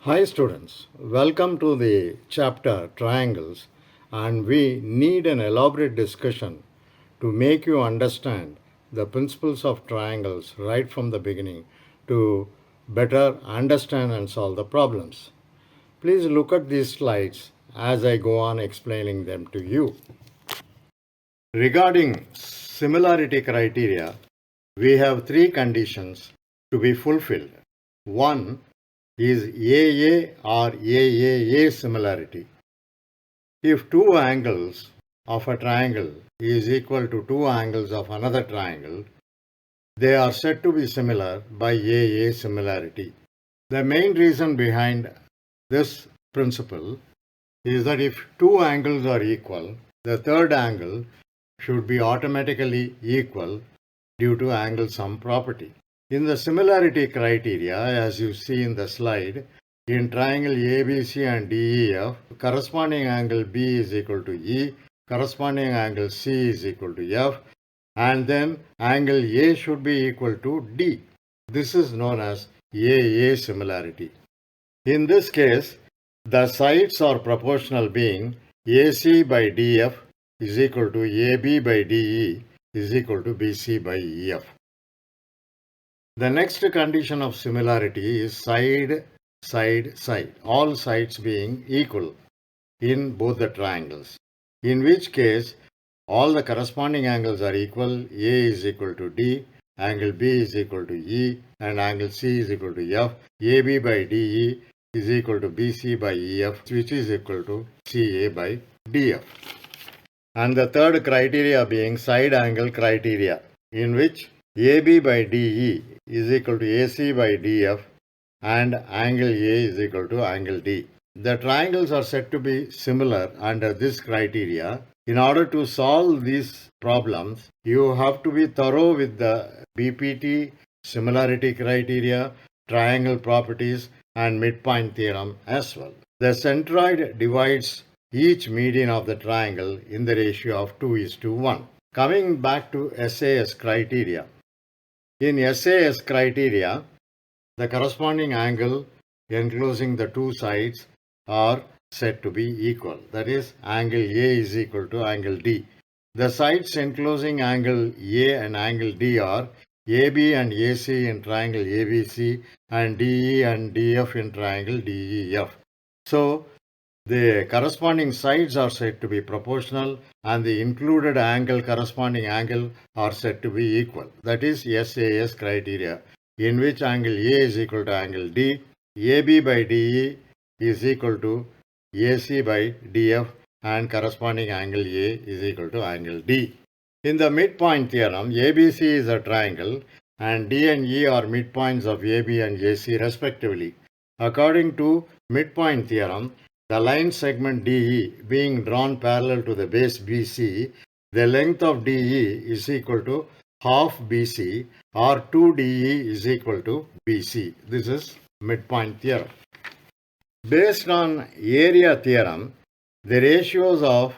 Hi students, welcome to the chapter Triangles, and we need an elaborate discussion to make you understand the principles of triangles right from the beginning to better understand and solve the problems. Please look at these slides as I go on explaining them to you. Regarding similarity criteria, we have three conditions to be fulfilled. One is AA or AAA similarity. If two angles of a triangle is equal to two angles of another triangle, they are said to be similar by AA similarity. The main reason behind this principle is that if two angles are equal, the third angle should be automatically equal due to angle sum property. In the similarity criteria, as you see in the slide, in triangle ABC and DEF, corresponding angle B is equal to E, corresponding angle C is equal to F, and then angle A should be equal to D. This is known as AA similarity. In this case, the sides are proportional, being AC by DF is equal to AB by DE is equal to BC by EF. The next condition of similarity is side, side, side, all sides being equal in both the triangles, in which case all the corresponding angles are equal. A is equal to D, angle B is equal to E, and angle C is equal to F. AB by DE is equal to BC by EF, which is equal to CA by DF. And the third criteria being side angle criteria, in which AB by DE is equal to AC by DF and angle A is equal to angle D. The triangles are said to be similar under this criteria. In order to solve these problems, you have to be thorough with the BPT, similarity criteria, triangle properties, and midpoint theorem as well. The centroid divides each median of the triangle in the ratio of 2:1. Coming back to SAS criteria. In SAS criteria, the corresponding angle enclosing the two sides are said to be equal. That is, angle A is equal to angle D. The sides enclosing angle A and angle D are AB and AC in triangle ABC and DE and DF in triangle DEF. So, the corresponding sides are said to be proportional and the included angle corresponding angle are said to be equal. That is SAS criteria, in which angle A is equal to angle D, AB by DE is equal to AC by DF, and corresponding angle A is equal to angle D. In the midpoint theorem, ABC is a triangle and D and E are midpoints of AB and AC respectively. According to midpoint theorem, the line segment DE being drawn parallel to the base BC, the length of DE is equal to half BC, or 2DE is equal to BC. This is midpoint theorem. Based on area theorem, the ratios of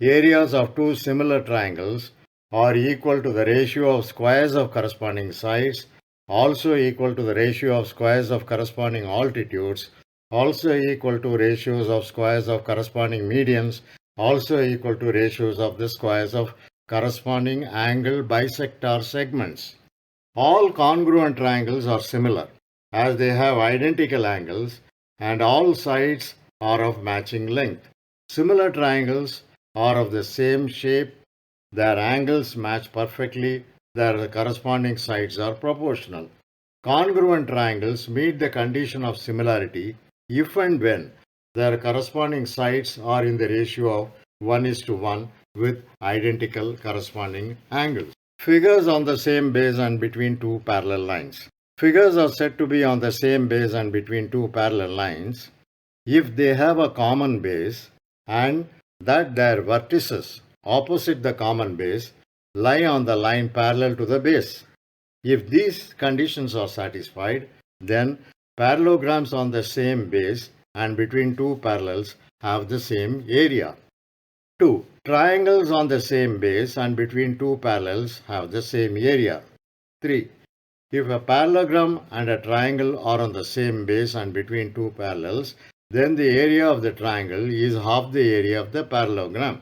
areas of two similar triangles are equal to the ratio of squares of corresponding sides, also equal to the ratio of squares of corresponding altitudes, also equal to ratios of squares of corresponding medians, also equal to ratios of the squares of corresponding angle bisector segments. All congruent triangles are similar, as they have identical angles and all sides are of matching length. Similar triangles are of the same shape, their angles match perfectly, their corresponding sides are proportional. Congruent triangles meet the condition of similarity if and when their corresponding sides are in the ratio of 1:1 with identical corresponding angles. Figures on the same base and between two parallel lines. Figures are said to be on the same base and between two parallel lines if they have a common base and that their vertices opposite the common base lie on the line parallel to the base. If these conditions are satisfied, then parallelograms on the same base and between two parallels have the same area. 2. Triangles on the same base and between two parallels have the same area. 3. If a parallelogram and a triangle are on the same base and between two parallels, then the area of the triangle is half the area of the parallelogram.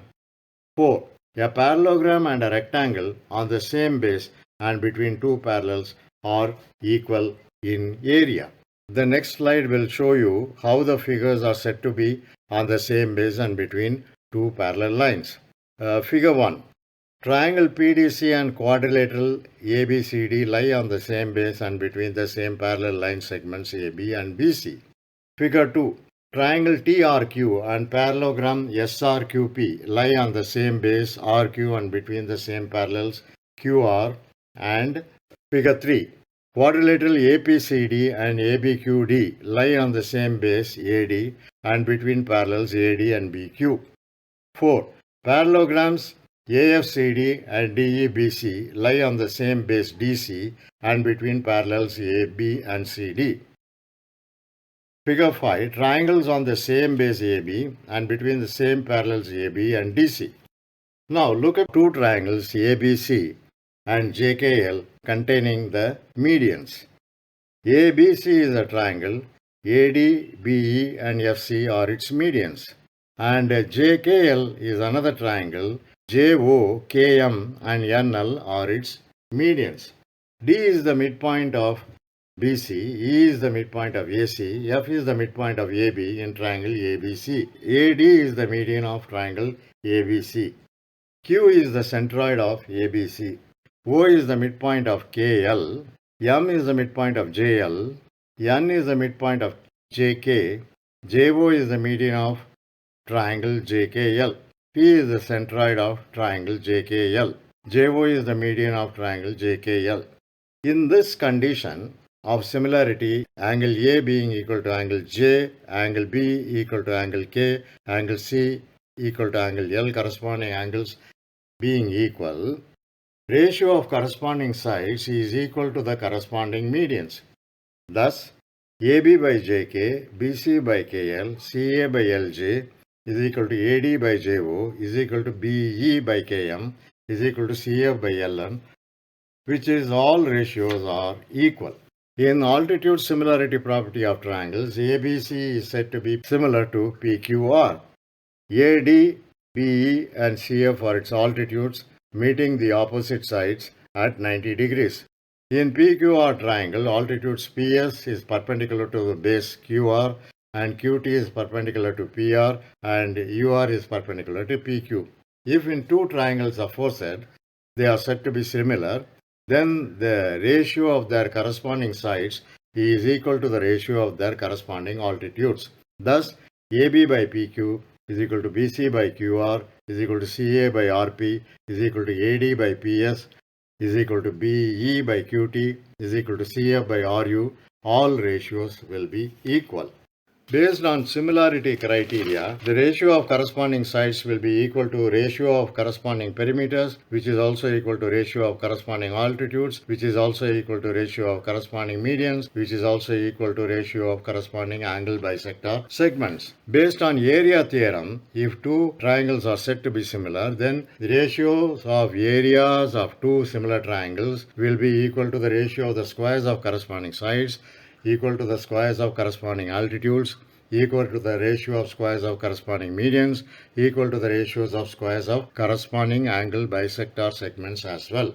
4. A parallelogram and a rectangle on the same base and between two parallels are equal in area. The next slide will show you how the figures are said to be on the same base and between two parallel lines. Figure 1. Triangle PDC and quadrilateral ABCD lie on the same base and between the same parallel line segments AB and BC. Figure 2. Triangle TRQ and parallelogram SRQP lie on the same base RQ and between the same parallels QR. And Figure 3. Quadrilateral APCD and ABQD lie on the same base AD and between parallels AD and BQ. 4. Parallelograms AFCD and DEBC lie on the same base DC and between parallels AB and CD. Figure 5. Triangles on the same base AB and between the same parallels AB and DC. Now look at two triangles ABC and JKL containing the medians. ABC is a triangle, AD, BE and FC are its medians. And JKL is another triangle, JO, KM and NL are its medians. D is the midpoint of BC, E is the midpoint of AC, F is the midpoint of AB in triangle ABC. AD is the median of triangle ABC. Q is the centroid of ABC. O is the midpoint of KL. M is the midpoint of JL. N is the midpoint of JK. JO is the median of triangle JKL. P is the centroid of triangle JKL. JO is the median of triangle JKL. In this condition of similarity, angle A being equal to angle J, angle B equal to angle K, angle C equal to angle L, corresponding angles being equal, ratio of corresponding sides is equal to the corresponding medians. Thus, AB by JK, BC by KL, CA by LJ is equal to AD by JO is equal to BE by KM is equal to CF by LN, which is all ratios are equal. In altitude similarity property of triangles, ABC is said to be similar to PQR. AD, BE and CF are its altitudes meeting the opposite sides at 90 degrees. In PQR triangle, altitudes PS is perpendicular to the base QR and QT is perpendicular to PR and UR is perpendicular to PQ. If in two triangles aforesaid they are said to be similar, then the ratio of their corresponding sides is equal to the ratio of their corresponding altitudes. Thus, AB by PQ is equal to BC by QR is equal to CA by RP is equal to AD by PS is equal to BE by QT is equal to CF by RU. All ratios will be equal. Based on similarity criteria, the ratio of corresponding sides will be equal to ratio of corresponding perimeters, which is also equal to ratio of corresponding altitudes, which is also equal to ratio of corresponding medians, which is also equal to ratio of corresponding angle bisector segments. Based on area theorem, if two triangles are said to be similar, then the ratios of areas of two similar triangles will be equal to the ratio of the squares of corresponding sides, equal to the squares of corresponding altitudes, equal to the ratio of squares of corresponding medians, equal to the ratios of squares of corresponding angle bisector segments as well.